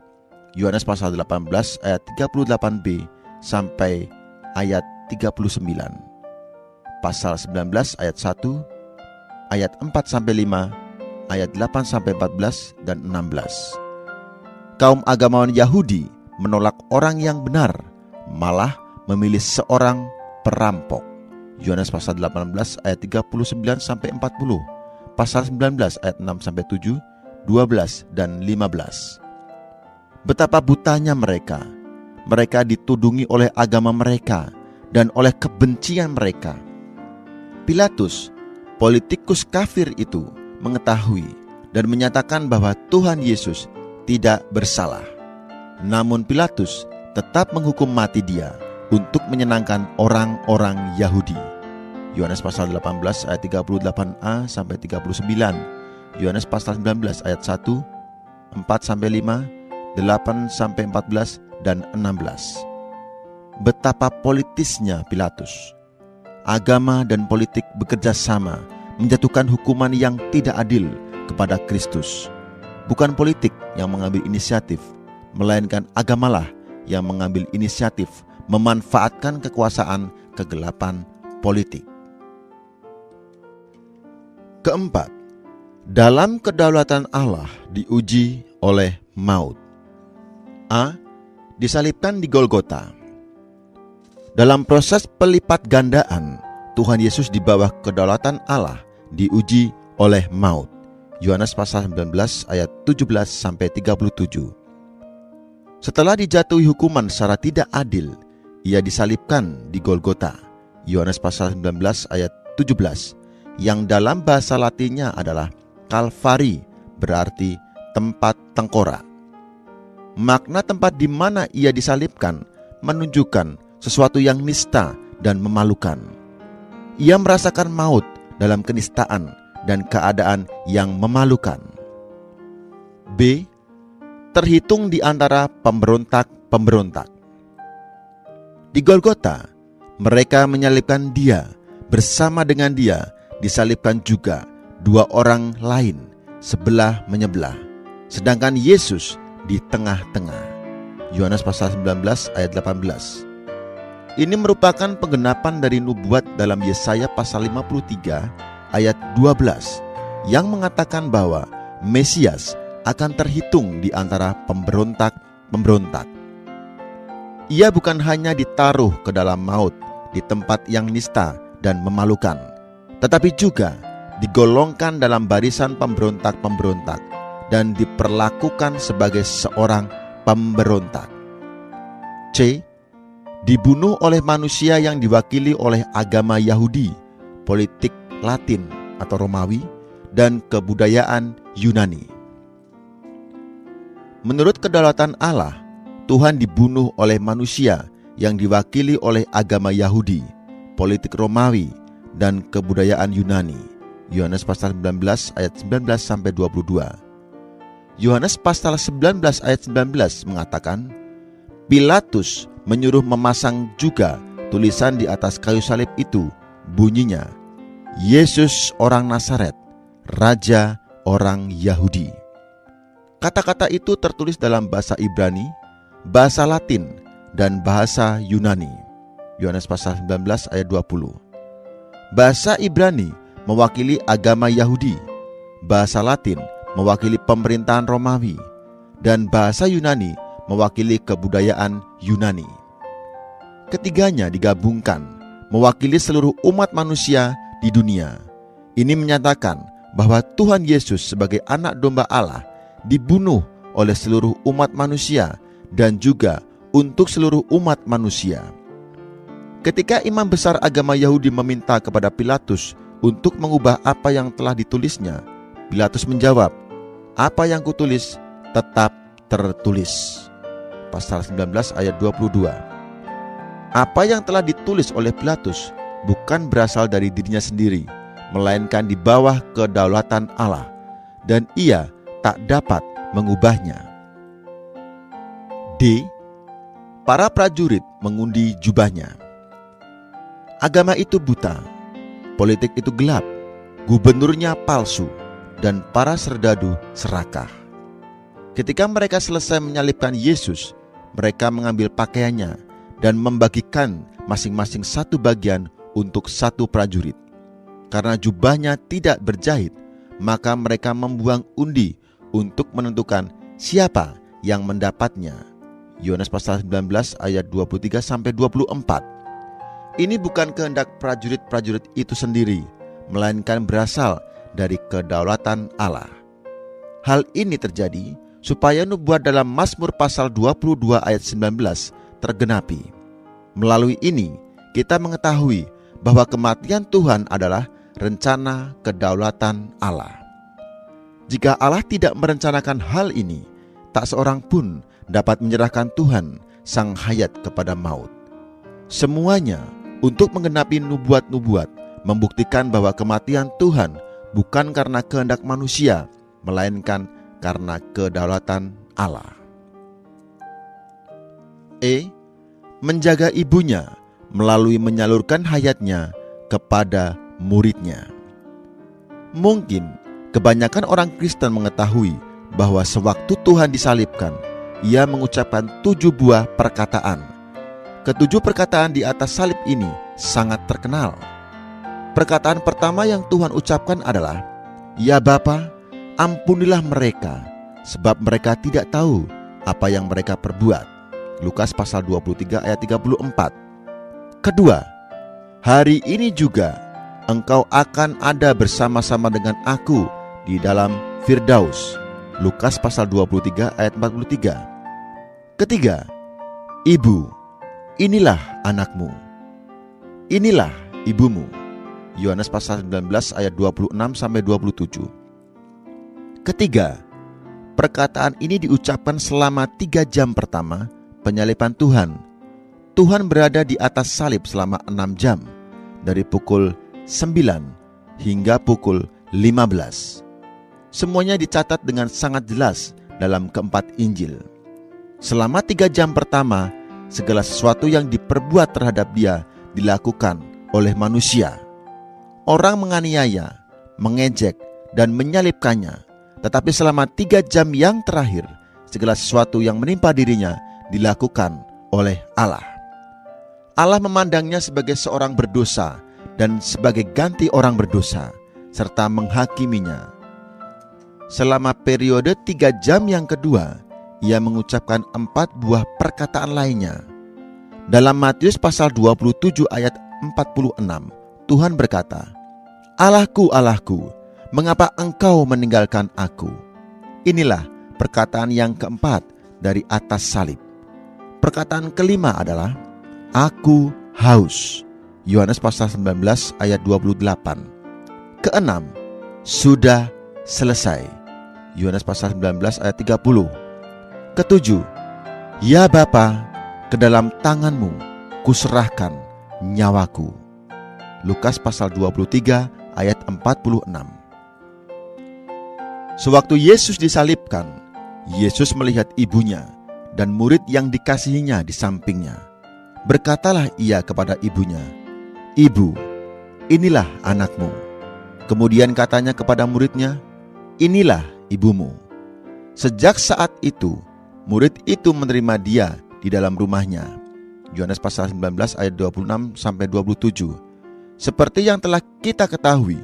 Yohanes pasal 18 ayat 38b sampai ayat 39. Pasal 19 ayat 1, ayat 4 sampai 5, ayat 8 sampai 14 dan 16. Kaum agamawan Yahudi menolak orang yang benar, malah memilih seorang perampok. Yohanes pasal 18 ayat 39 sampai 40, pasal 19 ayat 6 sampai 7, 12 dan 15. Betapa butanya mereka. Mereka ditudungi oleh agama mereka dan oleh kebencian mereka. Pilatus, politikus kafir itu, mengetahui dan menyatakan bahwa Tuhan Yesus tidak bersalah. Namun Pilatus tetap menghukum mati dia untuk menyenangkan orang-orang Yahudi. Yohanes pasal 18 ayat 38a sampai 39, Yohanes pasal 19 ayat 1, 4 sampai 5, 8 sampai 14 dan 16. Betapa politisnya Pilatus. Agama dan politik bekerja sama menjatuhkan hukuman yang tidak adil kepada Kristus. Bukan politik yang mengambil inisiatif, melainkan agamalah yang mengambil inisiatif memanfaatkan kekuasaan kegelapan politik. Keempat, dalam kedaulatan Allah diuji oleh maut. A. Disalibkan di Golgota. Dalam proses pelipat gandaan, Tuhan Yesus di bawah kedaulatan Allah diuji oleh maut. Yohanes pasal 19 ayat 17 sampai 37. Setelah dijatuhi hukuman secara tidak adil, ia disalibkan di Golgota. Yohanes pasal 19 ayat 17, yang dalam bahasa Latinnya adalah Kalvari, berarti tempat tengkorak. Makna tempat di mana ia disalibkan menunjukkan sesuatu yang nista dan memalukan. Ia merasakan maut dalam kenistaan dan keadaan yang memalukan. B. Terhitung di antara pemberontak-pemberontak. Di Golgota, mereka menyalibkan dia. Bersama dengan dia disalibkan juga dua orang lain sebelah menyebelah, sedangkan Yesus di tengah-tengah. Yohanes pasal 19 ayat 18. Ini merupakan penggenapan dari nubuat dalam Yesaya pasal 53 ayat 12 yang mengatakan bahwa Mesias akan terhitung di antara pemberontak-pemberontak. Ia bukan hanya ditaruh ke dalam maut di tempat yang nista dan memalukan, tetapi juga digolongkan dalam barisan pemberontak-pemberontak dan diperlakukan sebagai seorang pemberontak. C. Dibunuh oleh manusia yang diwakili oleh agama Yahudi, politik Latin atau Romawi, dan kebudayaan Yunani. Menurut kedaulatan Allah, Tuhan dibunuh oleh manusia yang diwakili oleh agama Yahudi, politik Romawi, dan kebudayaan Yunani. Yohanes pasal 19 ayat 19 sampai 22. Yohanes pasal 19 ayat 19 mengatakan, Pilatus menyuruh memasang juga tulisan di atas kayu salib itu, bunyinya, Yesus orang Nazaret, Raja orang Yahudi. Kata-kata itu tertulis dalam bahasa Ibrani, bahasa Latin, dan bahasa Yunani. Yohanes pasal 19 ayat 20. Bahasa Ibrani mewakili agama Yahudi, bahasa Latin mewakili pemerintahan Romawi, dan bahasa Yunani mewakili kebudayaan Yunani. Ketiganya digabungkan, mewakili seluruh umat manusia di dunia. Ini menyatakan bahwa Tuhan Yesus sebagai anak domba Allah dibunuh oleh seluruh umat manusia dan juga untuk seluruh umat manusia. Ketika imam besar agama Yahudi meminta kepada Pilatus untuk mengubah apa yang telah ditulisnya, Pilatus menjawab, "Apa yang kutulis tetap tertulis." Pasal 19 ayat 22. Apa yang telah ditulis oleh Pilatus bukan berasal dari dirinya sendiri, melainkan di bawah kedaulatan Allah, dan ia tak dapat mengubahnya. D. Para prajurit mengundi jubahnya. Agama itu buta, politik itu gelap, gubernurnya palsu, dan para serdadu serakah. Ketika mereka selesai menyalibkan Yesus, mereka mengambil pakaiannya dan membagikan masing-masing satu bagian untuk satu prajurit. Karena jubahnya tidak berjahit, maka mereka membuang undi untuk menentukan siapa yang mendapatnya. Yohanes pasal 19 ayat 23-24. Ini bukan kehendak prajurit-prajurit itu sendiri, melainkan berasal dari kedaulatan Allah. Hal ini terjadi supaya nubuat dalam Mazmur pasal 22 ayat 19 tergenapi. Melalui ini, kita mengetahui bahwa kematian Tuhan adalah rencana kedaulatan Allah. Jika Allah tidak merencanakan hal ini, tak seorang pun dapat menyerahkan Tuhan sang hayat kepada maut. Semuanya untuk menggenapi nubuat-nubuat, membuktikan bahwa kematian Tuhan bukan karena kehendak manusia, melainkan karena kedaulatan Allah. Menjaga ibunya melalui menyalurkan hayatnya kepada muridnya. Mungkin kebanyakan orang Kristen mengetahui bahwa sewaktu Tuhan disalibkan, Ia mengucapkan 7 buah perkataan. Ketujuh perkataan di atas salib ini sangat terkenal. Perkataan pertama yang Tuhan ucapkan adalah, "Ya Bapa, ampunilah mereka, sebab mereka tidak tahu apa yang mereka perbuat." Lukas pasal 23 ayat 34. Kedua, "Hari ini juga engkau akan ada bersama-sama dengan aku di dalam Firdaus." Lukas pasal 23 ayat 43. Ketiga, "Ibu, inilah anakmu, inilah ibumu." Yohanes pasal 19 ayat 26-27. Ketiga, perkataan ini diucapkan selama 3 jam pertama penyaliban Tuhan. Tuhan berada di atas salib selama 6 jam, dari pukul 9 hingga pukul 15. Semuanya dicatat dengan sangat jelas dalam keempat Injil. Selama 3 jam pertama, segala sesuatu yang diperbuat terhadap Dia dilakukan oleh manusia. Orang menganiaya, mengejek, dan menyalibkannya. Tetapi selama 3 jam yang terakhir, segala sesuatu yang menimpa dirinya dilakukan oleh Allah. Allah memandangnya sebagai seorang berdosa dan sebagai ganti orang berdosa, serta menghakiminya. Selama periode 3 jam yang kedua, Ia mengucapkan 4 buah perkataan lainnya. Dalam Matius pasal 27 ayat 46, Tuhan berkata, "Allahku, Allahku, mengapa engkau meninggalkan aku?" Inilah perkataan yang keempat dari atas salib. Perkataan kelima adalah, "Aku haus." Yohanes pasal 19 ayat 28. Keenam, "Sudah selesai." Yohanes pasal 19 ayat 30. Ketujuh, "Ya Bapa, ke dalam tanganmu kuserahkan nyawaku." Lukas pasal 23 ayat 46. Sewaktu Yesus disalibkan, Yesus melihat ibunya dan murid yang dikasihinya di sampingnya. Berkatalah Ia kepada ibunya, "Ibu, inilah anakmu." Kemudian katanya kepada muridnya, "Inilah ibumu." Sejak saat itu, murid itu menerima Dia di dalam rumahnya. Yohanes pasal 19 ayat 26-27. Seperti yang telah kita ketahui,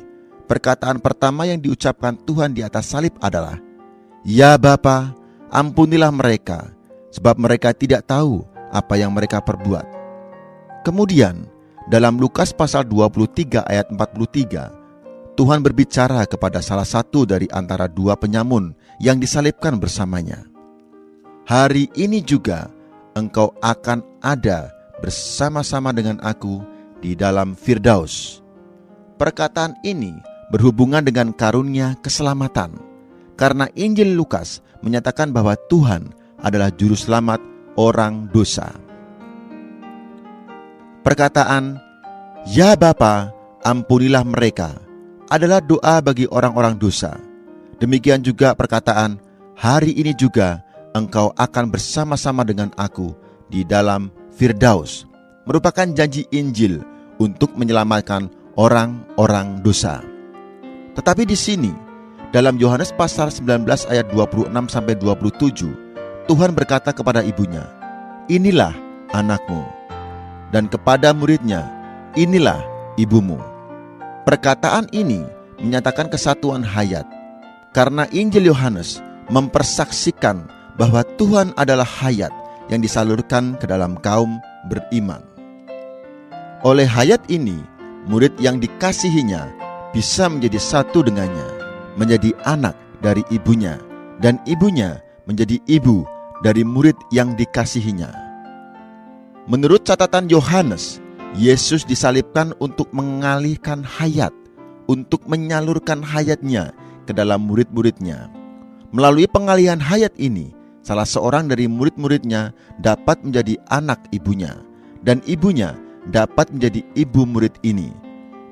perkataan pertama yang diucapkan Tuhan di atas salib adalah, "Ya Bapa, ampunilah mereka, sebab mereka tidak tahu apa yang mereka perbuat." Kemudian, dalam Lukas pasal 23 ayat 43, Tuhan berbicara kepada salah satu dari antara 2 penyamun yang disalibkan bersamanya. "Hari ini juga engkau akan ada bersama-sama dengan aku di dalam Firdaus." Perkataan ini berhubungan dengan karunia keselamatan, karena Injil Lukas menyatakan bahwa Tuhan adalah juru selamat orang dosa. Perkataan, "Ya Bapa, ampunilah mereka," adalah doa bagi orang-orang dosa. Demikian juga perkataan, "Hari ini juga engkau akan bersama-sama dengan aku di dalam Firdaus," merupakan janji Injil untuk menyelamatkan orang-orang dosa. Tetapi di sini, Dalam Yohanes pasal 19 ayat 26-27, Tuhan berkata kepada ibunya, "Inilah anakmu," dan kepada muridnya, "Inilah ibumu." Perkataan ini menyatakan kesatuan hayat, karena Injil Yohanes mempersaksikan bahwa Tuhan adalah hayat yang disalurkan ke dalam kaum beriman. Oleh hayat ini, murid yang dikasihinya bisa menjadi satu dengannya, menjadi anak dari ibunya, dan ibunya menjadi ibu dari murid yang dikasihinya. Menurut catatan Yohanes, Yesus disalibkan untuk mengalihkan hayat, untuk menyalurkan hayatnya ke dalam murid-muridnya. Melalui pengalihan hayat ini, salah seorang dari murid-muridnya dapat menjadi anak ibunya, dan ibunya dapat menjadi ibu murid ini.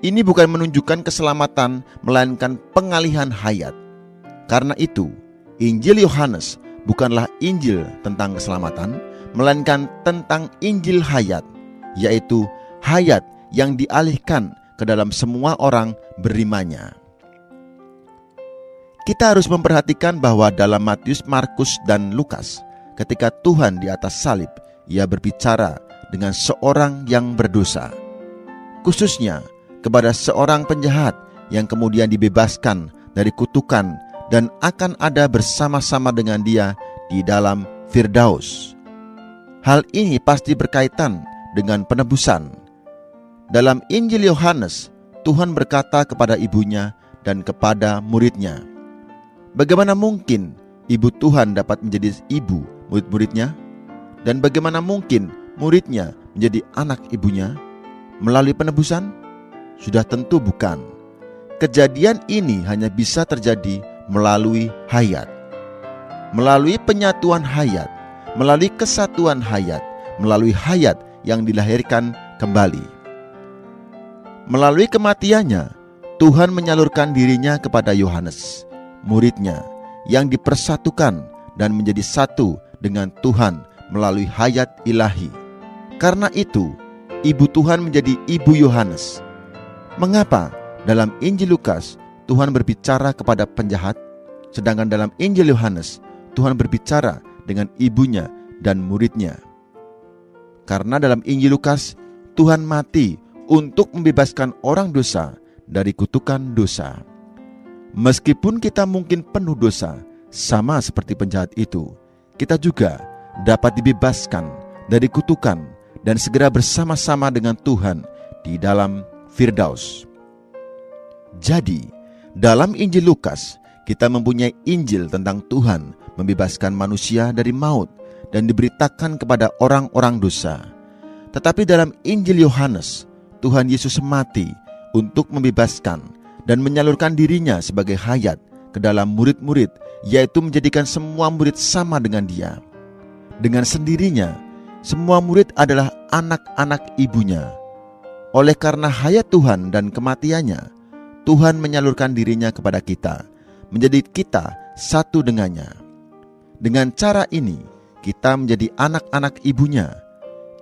Ini bukan menunjukkan keselamatan, melainkan pengalihan hayat. Karena itu, Injil Yohanes bukanlah Injil tentang keselamatan, melainkan tentang Injil hayat, yaitu hayat yang dialihkan ke dalam semua orang berimannya. Kita harus memperhatikan bahwa dalam Matius, Markus, dan Lukas, ketika Tuhan di atas salib, Ia berbicara dengan seorang yang berdosa, khususnya kepada seorang penjahat yang kemudian dibebaskan dari kutukan dan akan ada bersama-sama dengan dia di dalam Firdaus. Hal ini pasti berkaitan dengan penebusan. Dalam Injil Yohanes, Tuhan berkata kepada ibunya dan kepada muridnya. Bagaimana mungkin ibu Tuhan dapat menjadi ibu murid-muridnya? Dan bagaimana mungkin muridnya menjadi anak ibunya? Melalui penebusan? Sudah tentu bukan. Kejadian ini hanya bisa terjadi melalui hayat. Melalui penyatuan hayat, melalui kesatuan hayat, melalui hayat yang dilahirkan kembali. Melalui kematiannya, Tuhan menyalurkan dirinya kepada Yohanes, muridnya, yang dipersatukan dan menjadi satu dengan Tuhan melalui hayat ilahi. Karena itu, ibu Tuhan menjadi ibu Yohanes. Mengapa dalam Injil Lukas Tuhan berbicara kepada penjahat, sedangkan dalam Injil Yohanes Tuhan berbicara dengan ibunya dan muridnya? Karena dalam Injil Lukas Tuhan mati untuk membebaskan orang dosa dari kutukan dosa. Meskipun kita mungkin penuh dosa, sama seperti penjahat itu, kita juga dapat dibebaskan dari kutukan dan segera bersama-sama dengan Tuhan di dalam Firdaus. Jadi, dalam Injil Lukas, kita mempunyai Injil tentang Tuhan membebaskan manusia dari maut dan diberitakan kepada orang-orang dosa. Tetapi dalam Injil Yohanes, Tuhan Yesus mati untuk membebaskan dan menyalurkan dirinya sebagai hayat ke dalam murid-murid, yaitu menjadikan semua murid sama dengan Dia. Dengan sendirinya, semua murid adalah anak-anak ibunya. Oleh karena hayat Tuhan dan kematiannya, Tuhan menyalurkan dirinya kepada kita, menjadi kita satu dengannya. Dengan cara ini, kita menjadi anak-anak ibunya.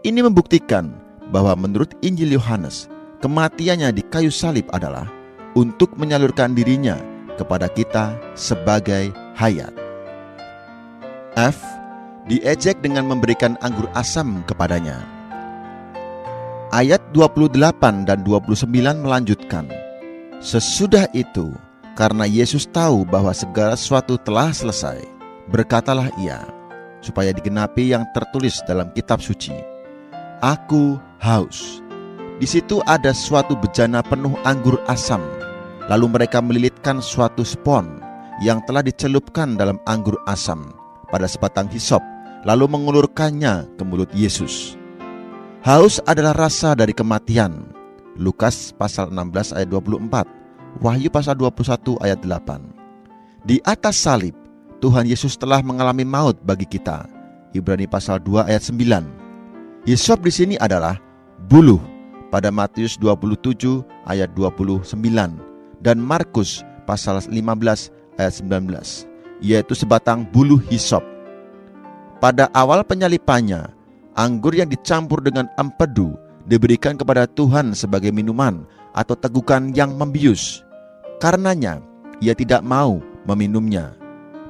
Ini membuktikan bahwa menurut Injil Yohanes, kematiannya di kayu salib adalah untuk menyalurkan dirinya kepada kita sebagai hayat. F. Diejek dengan memberikan anggur asam kepadanya. Ayat 28 dan 29 melanjutkan, sesudah itu, karena Yesus tahu bahwa segala sesuatu telah selesai, berkatalah Ia, supaya digenapi yang tertulis dalam kitab suci, Aku haus. Di situ ada suatu bejana penuh anggur asam. Lalu mereka melilitkan suatu spon yang telah dicelupkan dalam anggur asam pada sebatang hisop, lalu mengulurkannya ke mulut Yesus. Haus adalah rasa dari kematian. Lukas pasal 16 ayat 24, Wahyu pasal 21 ayat 8. Di atas salib, Tuhan Yesus telah mengalami maut bagi kita. Ibrani pasal 2 ayat 9. Hisop di sini adalah buluh pada Matius 27 ayat 29 dan Markus pasal 15 ayat 19, yaitu sebatang buluh hisop. Pada awal penyalipannya, anggur yang dicampur dengan empedu diberikan kepada Tuhan sebagai minuman atau tegukan yang membius. Karenanya, ia tidak mau meminumnya.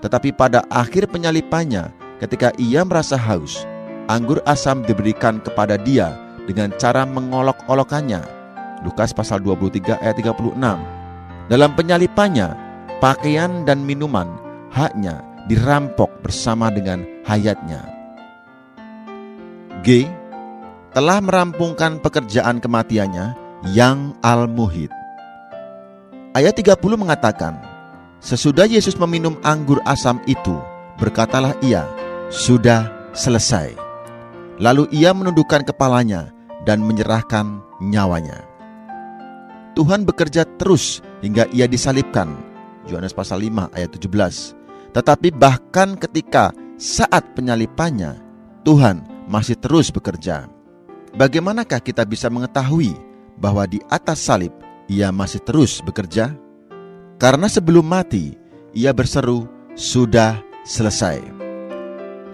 Tetapi pada akhir penyalipannya, ketika ia merasa haus, anggur asam diberikan kepada dia dengan cara mengolok-olokannya. Lukas pasal 23 ayat 36. Dalam penyalipannya, pakaian dan minuman haknya dirampok bersama dengan hayatnya. G. Telah merampungkan pekerjaan kematiannya yang al-muhid. Ayat 30 mengatakan, sesudah Yesus meminum anggur asam itu, berkatalah ia, sudah selesai. Lalu ia menundukkan kepalanya dan menyerahkan nyawanya. Tuhan bekerja terus hingga ia disalibkan. Yohanes pasal 5 ayat 17. Tetapi bahkan ketika saat penyalipannya, Tuhan masih terus bekerja. Bagaimanakah kita bisa mengetahui bahwa di atas salib ia masih terus bekerja? Karena sebelum mati, ia berseru, sudah selesai.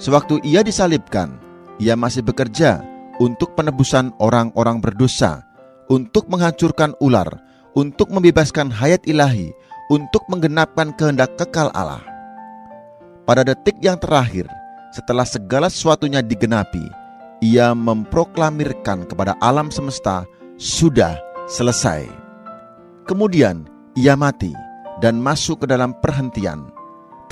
Sewaktu ia disalibkan, ia masih bekerja untuk penebusan orang-orang berdosa, untuk menghancurkan ular, untuk membebaskan hayat ilahi, untuk menggenapkan kehendak kekal Allah. Pada detik yang terakhir, setelah segala sesuatunya digenapi, ia memproklamirkan kepada alam semesta, sudah selesai. Kemudian ia mati dan masuk ke dalam perhentian.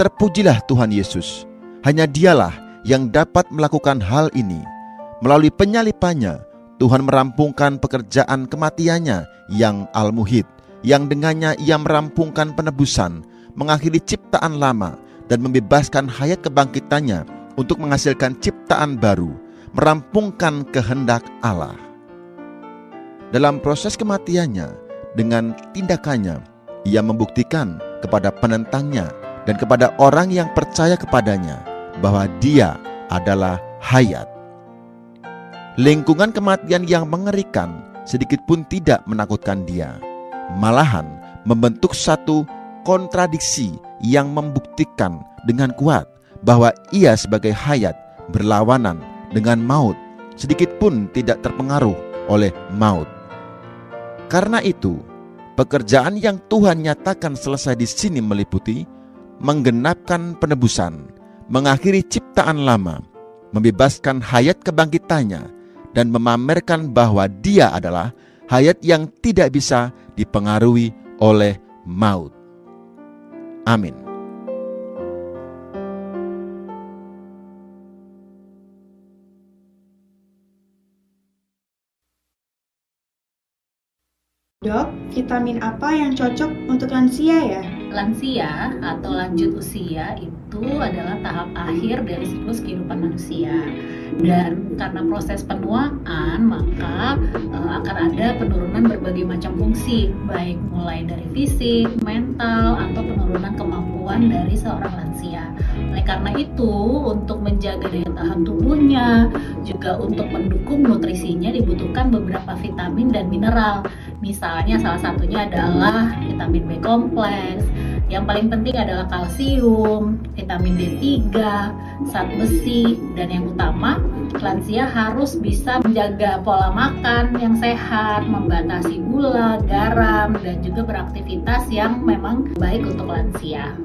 Terpujilah Tuhan Yesus. Hanya dialah yang dapat melakukan hal ini. Melalui penyalipannya, Tuhan merampungkan pekerjaan kematiannya yang al-muhid, yang dengannya ia merampungkan penebusan, mengakhiri ciptaan lama, dan membebaskan hayat kebangkitannya untuk menghasilkan ciptaan baru, merampungkan kehendak Allah. Dalam proses kematiannya, dengan tindakannya, ia membuktikan kepada penentangnya dan kepada orang yang percaya kepadanya bahwa dia adalah hayat. Lingkungan kematian yang mengerikan sedikit pun tidak menakutkan dia. Malahan membentuk satu kontradiksi yang membuktikan dengan kuat bahwa ia sebagai hayat berlawanan dengan maut, sedikit pun tidak terpengaruh oleh maut. Karena itu, pekerjaan yang Tuhan nyatakan selesai di sini meliputi menggenapkan penebusan, mengakhiri ciptaan lama, membebaskan hayat kebangkitannya, dan memamerkan bahwa dia adalah hayat yang tidak bisa dipengaruhi oleh maut. Amin. Dok, vitamin apa yang cocok untuk lansia ya? Lansia atau lanjut usia itu adalah tahap akhir dari siklus kehidupan manusia. Dan karena proses penuaan, maka akan ada penurunan berbagai macam fungsi, baik mulai dari fisik, mental, atau penurunan kemampuan dari seorang lansia. Oleh karena itu, untuk menjaga daya tahan tubuhnya, juga untuk mendukung nutrisinya dibutuhkan beberapa vitamin dan mineral. Misalnya salah satunya adalah vitamin B kompleks, yang paling penting adalah kalsium, vitamin D3, zat besi, dan yang utama, lansia harus bisa menjaga pola makan yang sehat, membatasi gula, garam, dan juga beraktivitas yang memang baik untuk lansia.